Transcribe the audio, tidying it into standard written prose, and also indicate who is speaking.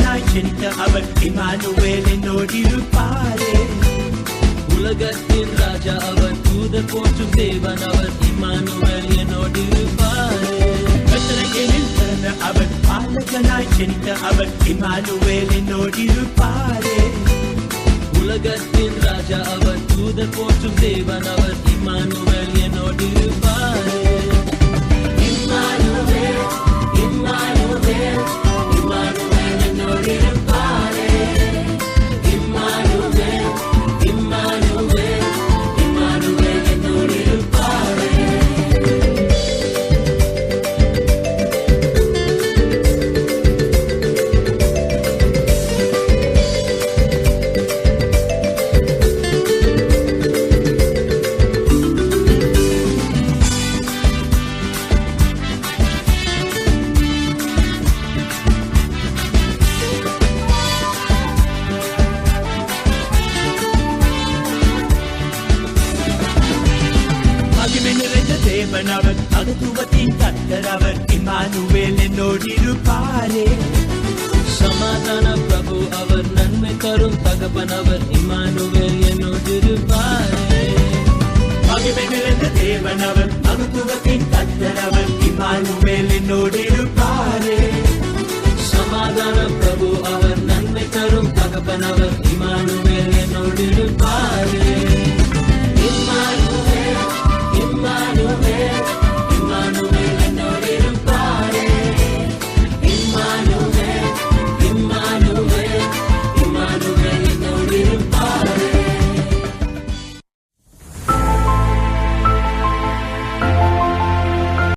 Speaker 1: பாலகனாய் ஜனித்த அவர் Emmanuel என்னோடிருப்பாரே.
Speaker 2: உலகத்தின் ராஜா அவர், தூதர் போற்றும் தேவன் அவர், இம்மானுவேல் என்னோடிருப்பாரே.
Speaker 1: பெத்லகேமில் பிறந்த அவர் பாலகனாய் ஜனித்த அவர் இமானுவேல் என்னோடிருப்பாரே.
Speaker 2: உலகத்தின் ராஜா அவர், தூதர் போற்றும் தேவன் அவர், இம்மானுவேல் என்னோடிருப்பாரே.
Speaker 1: இம்மானுவேல் இம்மானுவேல் இம்மானுவேல் என்னோடிருப்பாரே. இம்மானுவேல் இம்மானுவேல் இம்மானுவேல் என்னோடிருப்பாரே. தேவனவர் மகத்துவத்தின் கர்த்தர் அவர் இம்மானுவேல் என்னோடிருப்பாரே.
Speaker 2: சமாதான பிரபு அவர், நன்மை தரும் தகப்பன் அவர், இம்மானுவேல் என்னோடிருப்பாரே.
Speaker 1: மகிமை நிறைந்த தேவனவர் மகத்துவத்தின் கர்த்தர் அவர் இம்மானுவேல் என்னோடு